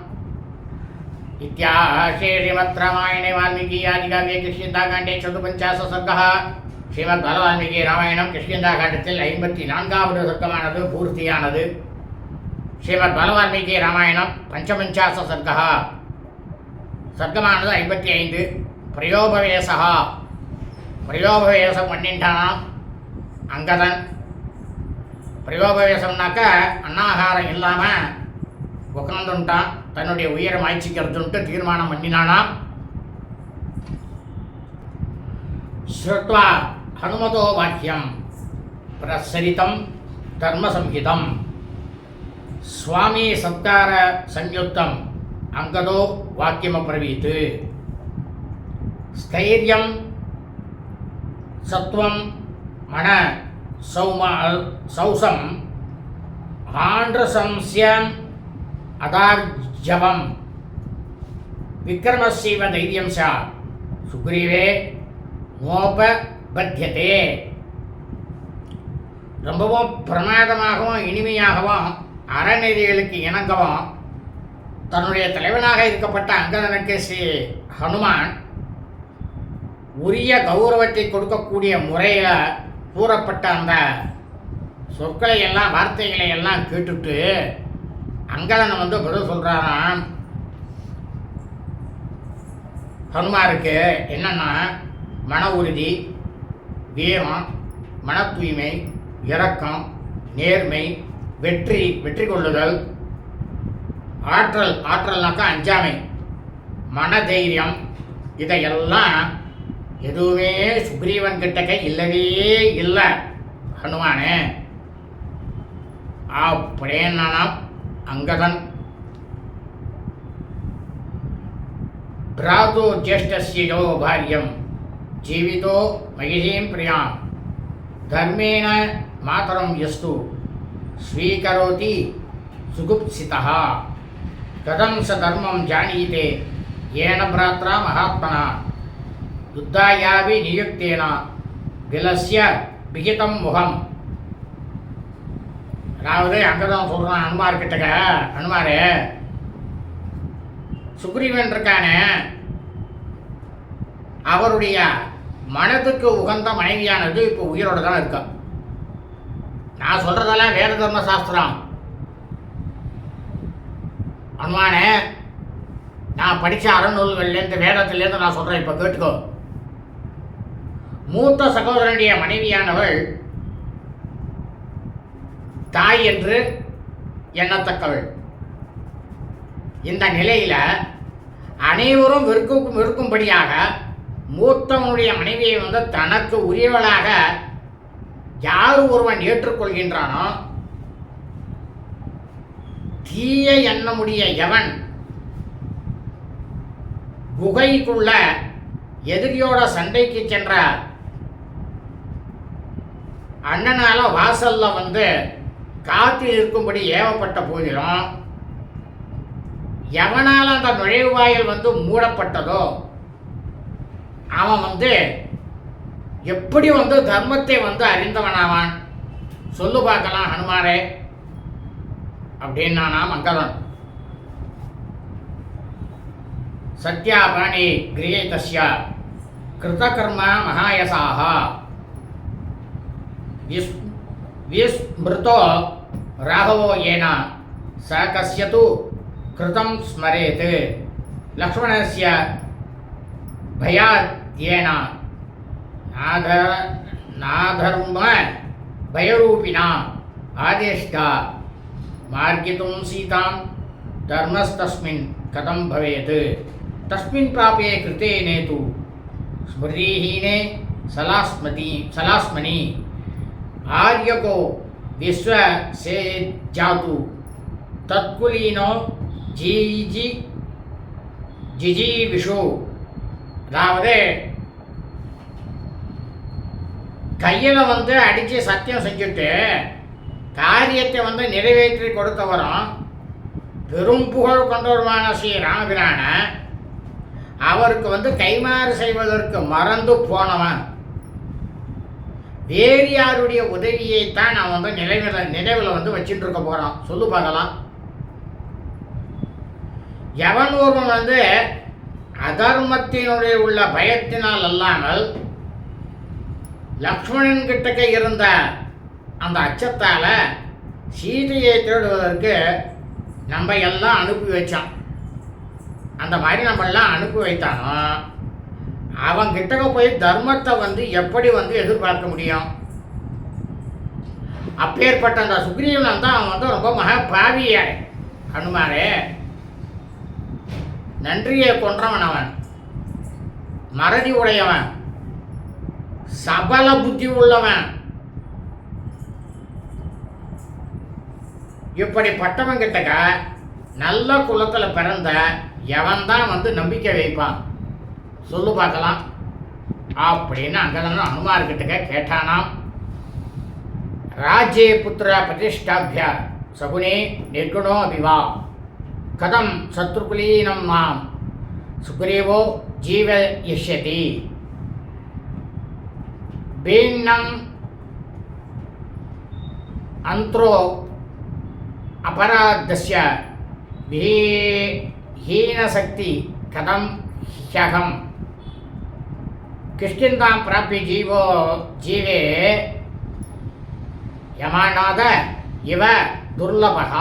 இத்தியாசே ஸ்ரீமத் ராமாயணே வால்மீகி ஆதிகாவிய கிருஷ்ணந்தாகாண்டே 54 சர்க்கः. ஸ்ரீமத் வால்மீகி ராமாயணம் கிருஷ்ணந்தாகாண்டத்தில் 54வது சர்க்கமானது பூர்த்தியானது. ஸ்ரீமத் வால்மீகி ராமாயணம் 55 சர்க்கः, சர்க்கமானது 55. பிரயோபவேசா, பிரயோபவேசம் பண்ணிட்டானாம் அங்கதன். பிரயோபவேசம்னாக்க அன்னாகாரம் இல்லாமல் உட்காந்துட்டான், தன்னுடைய உயிரை மாய்ச்சிக்கிறதுன்ட்டு தீர்மானம் பண்ணினானாம். ஸ்ருத்வா ஹனுமதோ வாக்கியம் பிரசரிதம் தர்மசம்ஹிதம் சுவாமி சத்கார சஞ்யுக்தம் அங்கதோ வாக்கியமப்ரவீத். ஸ்தைரியம் சத்வம் மன சௌசம் ஆண்ட்ரசம்ஸ்யம் அதார்ஜவம் விக்ரமசீவ தைரியம் சா. சுக்ரீவே, நோபபத்யதே. ரொம்பவும் பிரமாதமாகவும் இனிமையாகவும் அறநெறிகளுக்கு இணங்கவும் தன்னுடைய தலைவனாக இருக்கப்பட்ட அங்கதனுக்கு ஸ்ரீ ஹனுமான் உரிய கௌரவத்தை கொடுக்கக்கூடிய முறையில் கூறப்பட்ட அந்த சொற்களை எல்லாம் வார்த்தைகளை எல்லாம் கேட்டுட்டு அங்கதன் பதில் சொல்கிறாராம் ஹனுமாருக்கு. என்னன்னா, மன உறுதி, வீரம், மன தூய்மை, இரக்கம், நேர்மை, வெற்றி கொள்ளுதல், ஆற்றல்னாக்கா அஞ்சாமை, மனதைரியம், இதையெல்லாம் எதுவுமே சுக்ரீவன் கிட்டக்க இல்லவே இல்லை ஹனுமானே. அப்படின்னா அங்கதன் பிராதோ ஜேஷ்டஸ்யோ பாரியம் ஜீவிதோ மகிஷீம் பிரியாம் தர்மேன மாதரம் யஸ்து ஸ்வீகரோதி சுகுப்சிதா கதம் ச தர்மம் ஜானீதே ஏன பிராத்ரா மகாத்மனா யுத்தாயாவி நியுக்தேன விலஸ்ய விகிதம் முகம். அதாவது அங்கதான் சொல்கிறான் ஹனுமார்கிட்டக்க, ஹனுமாரே, சுக்ரீவன் இருக்கானே, அவருடைய மனதுக்கு உகந்த மனைவியானது இப்போ உயிரோடு தான் இருக்கா. நான் சொல்றதெல்லாம் வேத தர்ம சாஸ்திரம். ஹனுமானே, நான் படித்த அறநூல்கள்லேருந்து வேதத்திலேருந்து நான் சொல்கிறேன், இப்போ கேட்டுக்கோ. மூத்த சகோதரனுடைய மனைவியானவள் தாய் என்று எண்ணத்தக்கவள். இந்த நிலையில் அனைவரும் வெறுக்கும்படியாக மூத்தவனுடைய மனைவியை தனக்கு உரியவளாக யார் ஒருவன் ஏற்றுக்கொள்கின்றானோ, தீய எண்ணமுடைய எவன் குகைக்குள்ள எதிரியோட சண்டைக்கு சென்ற அண்ணனால வாசல்ல காத்து இருக்கும்படி ஏவப்பட்ட போதிலும் எவனால் அந்த நுழைவாயில் மூடப்பட்டதோ அவன் எப்படி தர்மத்தை அறிந்தவனாவான்? சொல்லு பார்க்கலாம் ஹனுமாரே அப்படின்னா மங்களன். சத்யாபாணி கிரியேதஸ்ய கிருதகர்ம மகாயசாக விஸ்மிருதோ ராகவோ ஏன ச கஸ்யது கிருதம் ஸ்மரேத் லக்ஷ்மணஸ்ய பயாத்யேன நாதர்ம பயரூபிணா ஆதேஷ்டா மார்கிதும் சீதாம் தர்மஸ்தஸ்மின் கதம் பவேத் தஸ்மின் பிராபே கிருத்தேனே து ஸ்மிருதிஹீனே சலாஸ்மணி ஆர்யகோ விஸ்வசேஜாது தத்குலீனோ ஜிஜீவிஷு. அதாவது கையில் அடித்து சத்தியம் செஞ்சுட்டு காரியத்தை நிறைவேற்றி கொடுத்தவரும் பெரும் புகழ் கொண்டவருமான ஸ்ரீ ராமபிரான அவருக்கு கைமாறு செய்வதற்கு மறந்து போனவன் வேறு யாருடைய உதவியைத்தான் நான் நினைவில் வச்சுட்டு இருக்க போகிறான்? சொல்லு பார்க்கலாம். எவன் ஒருவன் அதர்மத்தினுடைய உள்ள பயத்தினால் அல்லாமல் லக்ஷ்மணன் கிட்டக்க இருந்த அந்த அச்சத்தால் சீதையை தேடுவதற்கு நம்ம எல்லாம் அனுப்பி வச்சான். அந்த மாதிரி நம்மெல்லாம் அனுப்பி வைத்தானோ அவன் கிட்டக்க போய் தர்மத்தை எப்படி எதிர்பார்க்க முடியும்? அப்பேற்பட்ட அந்த சுக்ரீவன் தான் அவன் ரொம்ப மகா பாவிய ஹனுமாரே. நன்றியை கொன்றவன் அவன், மறதி உடையவன், சபல புத்தி உள்ளவன். இப்படிப்பட்டவன் கிட்டக்க நல்ல குலத்தில் பிறந்த எவன் தான் நம்பிக்கை வைப்பான்? சொல்லு பார்க்கலாம் அப்படின்னு அங்கதான் ஹனுமார்கிட்ட கேட்டானாம். ராஜ்யே புத்திர பிரதிஷ்டாபிய சகுனே நிர்குணோ அபிவா கதம் சத்ருகுலீனம் மாம் சுக்ரீவோ ஜீவயிஷ்யதி. भिन्नम् अंत्रो अपराधस्य हीनशक्ति कथम ह्यहम किष्किन्धां प्राप्य जीवे यमानाद इव दुर्लभः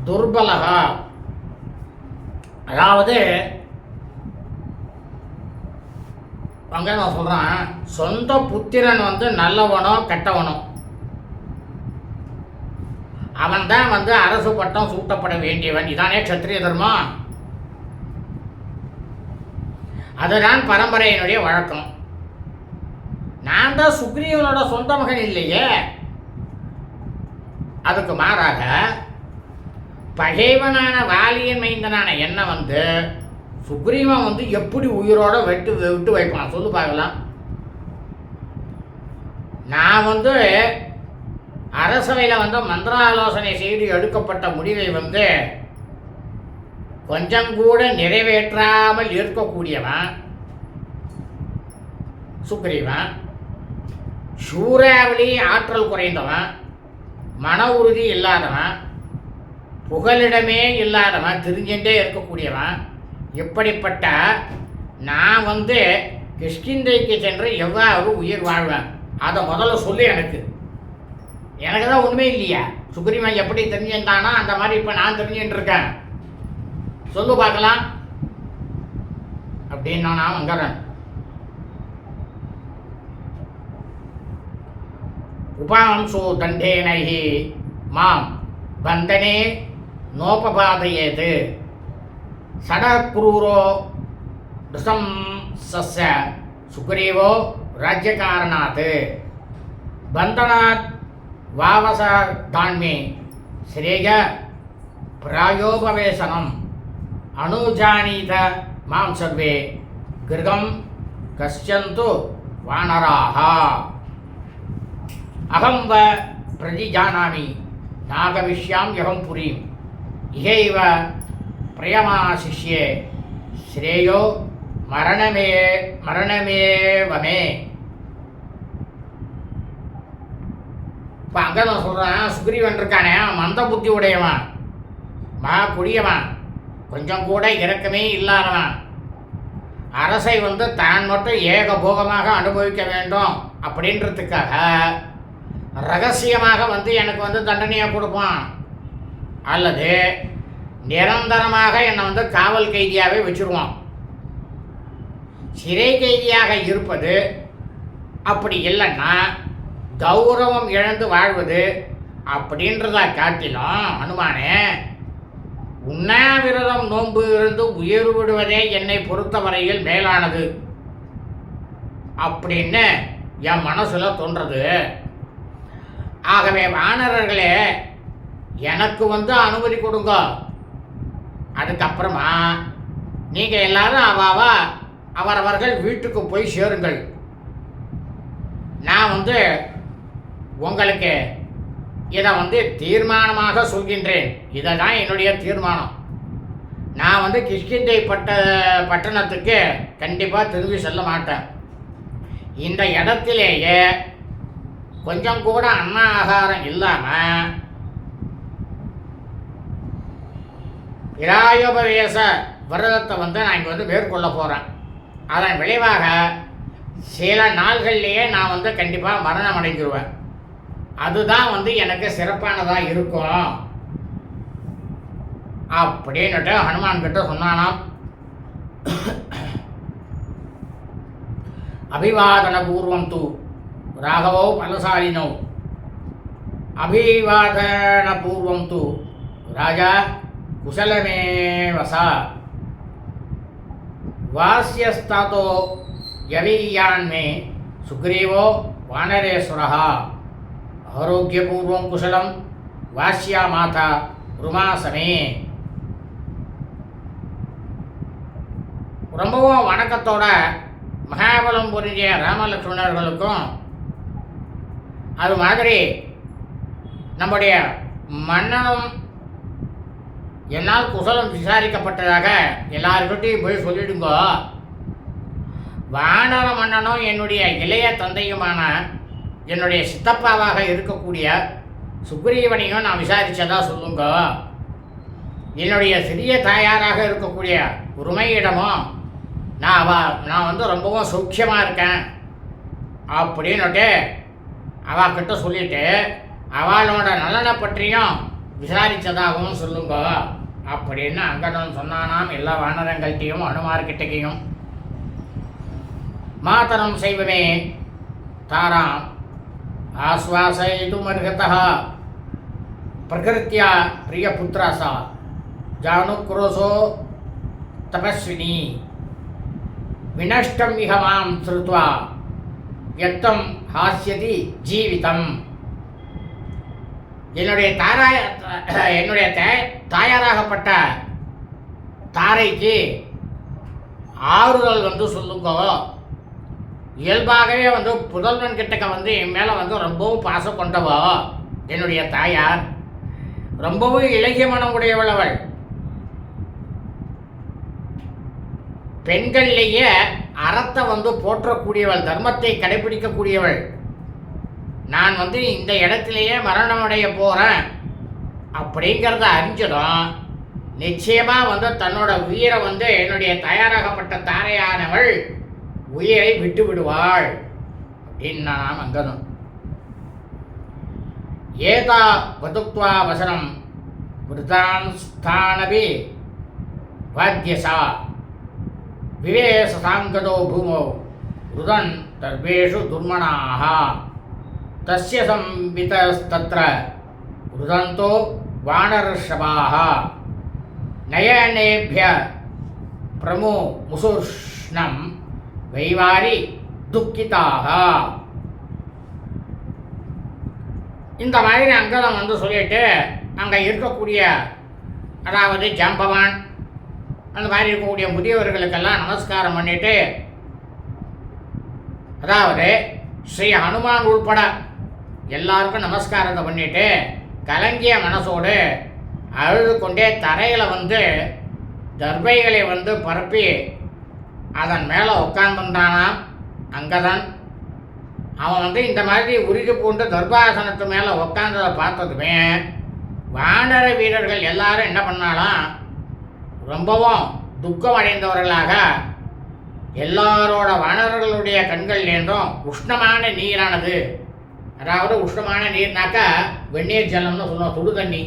दुर्बलः. அதாவது அங்கே நான் சொல்கிறேன், சொந்த புத்திரன் வந்து நல்லவனோ கெட்டவனோ அவன் தான் வந்து அரசு பட்டம் சூட்டப்பட வேண்டியவன். இதானே க்ஷத்ரிய தர்மம். அதுதான் பரம்பரையினுடைய வழக்கம். நான் தான் சுக்ரீவனோட சொந்த மகன் இல்லையே. அதுக்கு மாறாக பகைவனான வாலியன் மைந்தனான என்ன வந்து சுக்ரீவன் வந்து எப்படி உயிரோட விட்டு வைப்பான் சொல்லு பார்க்கலாம். நான் வந்து அரசவையில் வந்து மந்திராலோசனை செய்து எடுக்கப்பட்ட முடிவை வந்து கொஞ்சம் கூட நிறைவேற்றாமல் இருக்கக்கூடியவன் சுக்ரீவன். சூறாவளி ஆற்றல் குறைந்தவன், மன உறுதி இல்லாதவன், புகலிடமே இல்லாதவன், தெரிஞ்சுட்டே இருக்கக்கூடியவன். இப்படிப்பட்ட நான் வந்து கிஷ்கிந்தைக்கு சென்று எவ்வாறு உயிர் வாழ்வேன் அதை முதல்ல சொல்லி எனக்கு தான் உண்மை இல்லையா. சுக்ரீவன் எப்படி தெரிஞ்சுட்டானா அந்த மாதிரி இப்போ நான் தெரிஞ்சுட்டு இருக்கேன், சொல்லு பார்க்கலாம் அப்படின்னு நான் வங்கிறேன். உபாம்சோ தண்டேனைஹி மாம் பந்தனே நோபபாதயேது சடக்ரூரோ துசம் சஸ்ய சுக்ரீவோ ராஜ்யகாரணாத் பந்தனாத் வாவசாதான்மே ஸ்ரேய பிராயோபவேசனம் அனுஜானீத மாம் சர்வே கிருகம் கஷ்யந்து வானராः அகம் வ பிரதிஜானாமி நாகவிஷ்யாம் யகம் புரீம் இஹைவ பிரயமாசிஷ்யே ஸ்ரேயோ மரணமேவமே. இப்போ அங்கே நான் சொல்கிறேன், சுக்ரீவன் இருக்கானே மந்த புத்தி உடையவன், மகா கொடியவன், கொஞ்சம் கூட இரக்கமே இல்லாதவன். அரசை வந்து தான் மட்டும் ஏகபோகமாக அனுபவிக்க வேண்டும் அப்படின்றதுக்காக ரகசியமாக வந்து எனக்கு வந்து தண்டனையை கொடுப்பான், அல்லது நிரந்தரமாக என்னை வந்து காவல் கைதியாகவே வச்சுருவான். சிறை கைதியாக இருப்பது அப்படி இல்லைன்னா கௌரவம் இழந்து வாழ்வது அப்படின்றத காட்டிலும் ஹனுமானே உண்ணாவிரதம் நோன்பு இருந்து உயிர் விடுவதே என்னை பொறுத்தவரையில் மேலானது அப்படின்னு என் மனசில் தோன்றது. ஆகவே வானரர்களே எனக்கு வந்து அனுமதி கொடுங்க, அதுக்கப்புறமா நீங்கள் எல்லாரும் அவரவர்கள் வீட்டுக்கு போய் சேருங்கள். நான் வந்து உங்களுக்கு இதை வந்து தீர்மானமாக சொல்கின்றேன். இதை தான் என்னுடைய தீர்மானம். நான் வந்து கிஷ்கிந்தை பட்டணத்துக்கு கண்டிப்பாக திரும்பி செல்ல மாட்டேன். இந்த இடத்திலேயே கொஞ்சம் கூட அன்ன ஆகாரம் இல்லாமல் பிராயோபவேச விரதத்தை வந்து நான் இங்கே வந்து மேற்கொள்ள போகிறேன். அதன் விளைவாக சில நாள்கள்லேயே நான் வந்து கண்டிப்பாக மரணம் அடைஞ்சிருவேன். அதுதான் வந்து எனக்கு சிறப்பானதாக இருக்கும் அப்படின்னுட்டு ஹனுமான் கிட்ட சொன்னானாம். அபிவாதன பூர்வம் தூ ராகவோ பலசாலினோ அபிவாதன பூர்வம் தூ ராஜா குசலமேவசா வாஸ்யஸ்தாதோ யவீயான்மே சுக்ரீவோ வானரேஸ்வரः ஆரோக்கியபூர்வம் குசலம் வாஸ்யா மாதா ருமாசமே. ரொம்பவும் வணக்கத்தோட மகாபலம் புரிஞ்ச ராமலட்சுமணர்களுக்கும் அது மாதிரி நம்முடைய மன்னனும் என்னால் குசலம் விசாரிக்கப்பட்டதாக எல்லாருக்கிட்டையும் போய் சொல்லிடுங்க. வானர மன்னனும் என்னுடைய இளைய தந்தையுமான என்னுடைய சித்தப்பாவாக இருக்கக்கூடிய சுக்ரீவனையும் நான் விசாரித்ததா சொல்லுங்க. என்னுடைய சிறிய தாயாராக இருக்கக்கூடிய உரிமையிடமும் நான் வந்து ரொம்பவும் சௌக்கியமாக இருக்கேன் அப்படின்னுட்டு அவகிட்ட சொல்லிட்டு அவளோட நலனை பற்றியும் விசாரித்ததாகவும் சொல்லுங்க அப்படின்னு அங்கதன் சொன்னானாம் எல்லா வானரங்கள்கிட்டையும் அனுமார்கிட்டையும். மாதரம் செய்வமே தாராம் ஆஸ்வாசயிதுமர்ஹதः பிரகிருத்யா பிரியபுத்ரா சா ஜானுக்ரோசோ தபஸ்வினி வினஷ்டம் இஹ மாம் ஸ்ருத்வா யத்தம் ஹாஸ்யதி ஜீவிதம். என்னுடைய தாயாராகப்பட்ட தாரைக்கு ஆறுதல் வந்து சொல்லுங்க. இயல்பாகவே வந்து புதல்வன் கிட்டக்க வந்து என் மேலே வந்து ரொம்பவும் பாசம் கொண்டவோ என்னுடைய தாயார். ரொம்பவும் இலகிய மனம் உடையவள் அவள். பெண்கள்லேயே அறத்தை வந்து போற்றக்கூடியவள், தர்மத்தை கடைபிடிக்கக்கூடியவள். நான் வந்து இந்த இடத்திலேயே மரணமடைய போகிறேன் அப்படிங்கிறத அறிஞ்சதும் நிச்சயமாக வந்து தன்னோட உயிரை வந்து என்னுடைய தயாராகப்பட்ட தாரையானவள் உயிரை விட்டு விடுவாள் அப்படின்னு நான் அங்கனும். ஏதா வதுக்வா வசனம் விருதான் ஸ்தானபி வாத்தியசா விவேசசாங்கதோ பூமோ ருதன் தர்வேஷு துர்மணாக தஸ்ய சம்விதஸ்தத்ர ருதந்தோ வானர்ஷபாः நயனேभ्य பிரமோ முசூர்ஷ்ணம் வைவாரி துக்கிதாக. இந்த மாதிரி அங்கதம் வந்து சொல்லிட்டு அங்கே இருக்கக்கூடிய அதாவது ஜாம்பவான் அந்த மாதிரி இருக்கக்கூடிய முதியவர்களுக்கெல்லாம் நமஸ்காரம் பண்ணிட்டு, அதாவது ஸ்ரீ ஹனுமான் உள்பட எல்லாருக்கும் நமஸ்காரத்தை பண்ணிட்டு கலங்கிய மனசோடு அழுது கொண்டே தரையில் வந்து தர்பைகளை வந்து பரப்பி அதன் மேலே உட்கார்ந்துட்டானாம் அங்கதான். அவன் வந்து இந்த மாதிரி உருகி பூண்டு தர்பாசனத்து மேலே உட்கார்ந்ததை பார்த்ததுமே வானர வீரர்கள் எல்லாரும் என்ன பண்ணாலாம், ரொம்பவும் துக்கம் அடைந்தவர்களாக எல்லாரோட வானர்களுடைய கண்கள்லேருந்தும் உஷ்ணமான நீரானது, அதாவது உஷ்ணமான நீர்னாக்கா வெந்நீர் ஜலம்னு சொல்லுவோம், சுடு தண்ணி,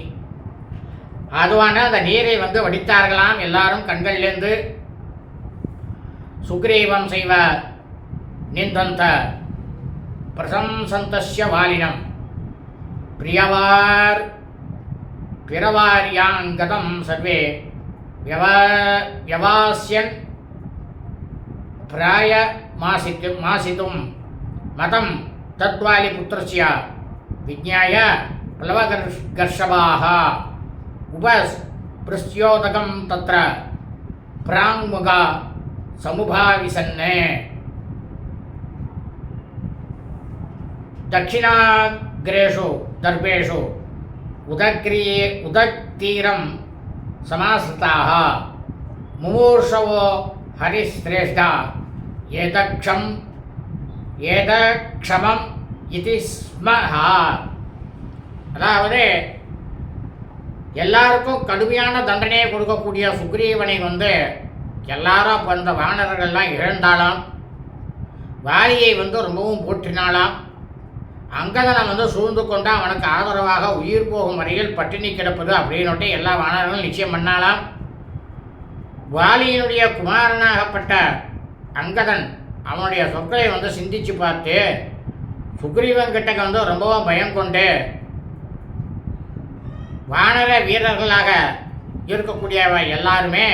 அதுவான அந்த நீரை வந்து வடித்தார்களாம் எல்லாரும் கண்கள்லேருந்து. சுக்ரீவம் செய்வ நிந்தந்த பிரசம்சந்தஸ்ய வாலினம் பிரியவார் பிறவாரியாங்கதம் சர்வே வியவாஸ்யன் பிராய மாசித்தும் மதம் தத்வாலி புத்திரஸ்ய விஜ்ஞாய பிளவகர்ஷபாः உபஸ்பிருஷ்யோதகம் தத்ர பிராங்முகா சமுபாவிசன்னே. தட்சிணாக்ரேஷு தர்பேஷு உதக்தீரம் சமாஸ்ருதாः முமூர்ஷவோ ஹரிஸ்ரேஷ்டா ஏதக்ஷமம் இதி ஸ்மஹ. அதாவது எல்லாருக்கும் கடுமையான தண்டனையை கொடுக்கக்கூடிய சுக்ரீவனை வந்து எல்லாரும் அப்போ அந்த வானர்கள்லாம் இழந்தாலாம். வாலியை வந்து ரொம்பவும் போற்றினாலாம். அங்கதனை வந்து சூழ்ந்து கொண்டு அவனுக்கு ஆதரவாக உயிர் போகும் வரையில் பட்டினி கிடப்பது அப்படின்னுட்டு எல்லா வானர்களும் நிச்சயம் பண்ணாலாம். வாலியினுடைய குமாரனாகப்பட்ட அங்கதன் அவனுடைய சொற்களை வந்து சிந்திச்சு பார்த்து சுக்ரீவன் கிட்டக்க வந்து ரொம்பவும் பயம் கொண்டு வானர வீரர்களாக இருக்கக்கூடியவ எல்லாருமே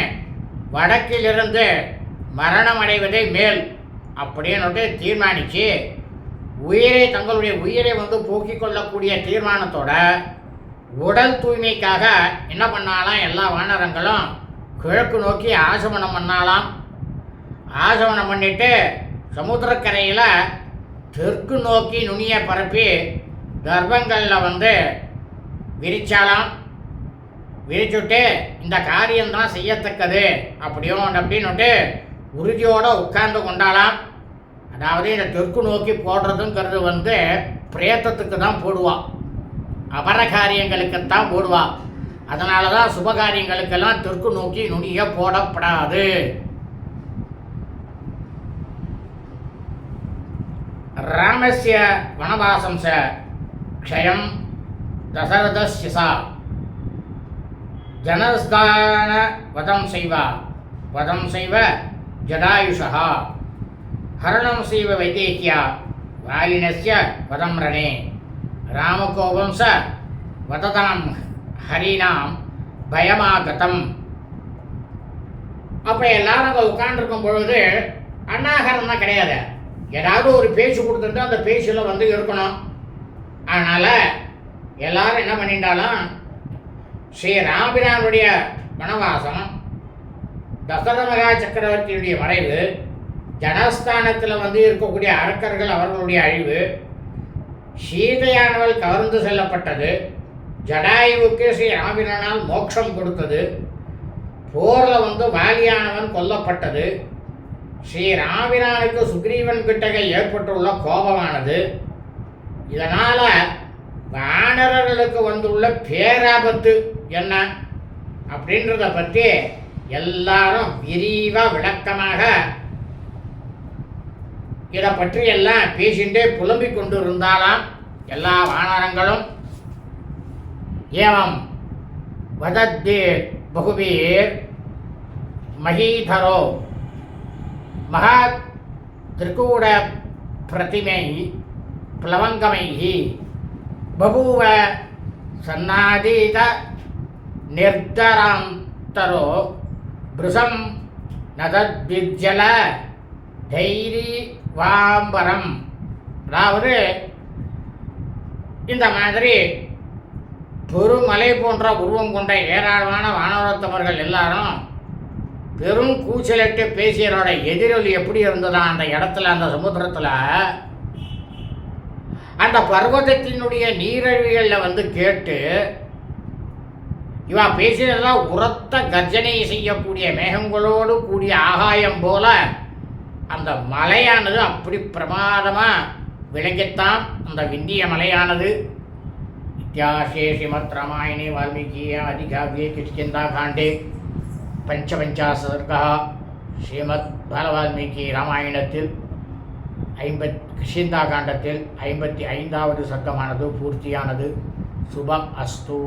வடக்கிலிருந்து மரணம் அடைவதை மேல் அப்படின்னு தீர்மானித்து தங்களுடைய உயிரை வந்து போக்கிக் கொள்ளக்கூடிய தீர்மானத்தோட உடல் தூய்மைக்காக என்ன பண்ணாலாம், எல்லா வானரங்களும் கிழக்கு நோக்கி ஆசமனம் பண்ணாலாம். ஆசமனம் பண்ணிட்டு சமுத்திரக்கரையில் தெற்கு நோக்கி நுனியை பரப்பி கர்ப்பங்களில் வந்து விரிச்சாலாம். விரிச்சுட்டு இந்த காரியம்தான் செய்யத்தக்கது அப்படின்னுட்டு உறுதியோடு உட்கார்ந்து கொண்டாலாம். அதாவது இந்த தெற்கு நோக்கி போடுறதுங்கிறது பிரேத்தத்துக்கு தான் போடுவாள், அபர காரியங்களுக்குத்தான் போடுவாள். அதனால தான் சுபகாரியங்களுக்கெல்லாம் தெற்கு நோக்கி நுனிய போடப்படாது. ராமஸ்ய வனவாசம் ச க்ஷயம் தசரதஸ்ய சா ஜனஸ்தான வதம் செய்வ ஜடாயுஷா ஹரணம் செய்வ வைதேகியா வாலினஸ்ய வதம் ரணே ராமகோபம் ச வததாம் ஹரினாம் பயமாகதம். அப்போ எல்லாரும் அங்கே உட்காண்டிருக்கும் பொழுது அண்ணாகரம்னா கிடையாது, ஏதாவது ஒரு பேச்சு கொடுத்துட்டு அந்த பேச்சில் இருக்கணும். அதனால் எல்லாரும் என்ன பண்ணிட்டாலும் ஸ்ரீ ராமபிரானுடைய வனவாசம், தசரத மகா சக்கரவர்த்தியுடைய மறைவு, ஜனஸ்தானத்தில் இருக்கக்கூடிய அரக்கர்கள் அவர்களுடைய அழிவு, சீதையானவள் கவர்ந்து செல்லப்பட்டது, ஜடாயுவுக்கு ஸ்ரீ ராமபிரானால் மோட்சம் கொடுத்தது, போரில் வாலியானவன் கொல்லப்பட்டது, ஸ்ரீ ராமபிரானுக்கு சுக்ரீவன் கிட்டக ஏற்பட்டுள்ள கோபமானது, இதனால் வானரர்களுக்கு வந்துள்ள பேராபத்து என்ன அப்படின்றத பற்றி எல்லாரும் விரிவாக விளக்கமாக இதை பற்றி எல்லாம் பேசிண்டே புலம்பிக் கொண்டு இருந்தாலாம் எல்லா வானரங்களும். ஏவம் வதத்தே பகுபீர் மகீதரோ மகா திரிகூட பிரதிமை பிளவங்கமைஹி பபூவ சன்னாதீத நிர்தராந்தரோ பிருசம் நதத்விஜ்ஜல தைரி வாம்பரம். அதாவது இந்த மாதிரி பெருமலை போன்ற உருவம் கொண்ட ஏராளமான வானரோத்தமர்கள் எல்லாரும் பெரும் கூச்சலிட்டு பேசியரோட எதிரொலி எப்படி இருந்ததா அந்த இடத்துல, அந்த சமுத்திரத்தில், அந்த பர்வதத்தினுடைய நீரழிகளில் கேட்டு இவா பேசினதெல்லாம் உரத்த கர்ஜனை செய்யக்கூடிய மேகங்களோடு கூடிய ஆகாயம் போல அந்த மலையானது அப்படி பிரமாதமாக விளங்கித்தான் அந்த விந்திய மலையானது. இத்தியாசே ஸ்ரீமத் ராமாயணே வால்மீகி ஆதிகாவ்யே கிஷ்கிந்தாகாண்டே பஞ்சபஞ்சாசர்கா ஸ்ரீமத் பாலவால்மீகி ராமாயணத்தில் கிஷ்கிந்தாகாண்டத்தில் 55வது சர்க்கமானது பூர்த்தியானது. சுபம் அஸ்து.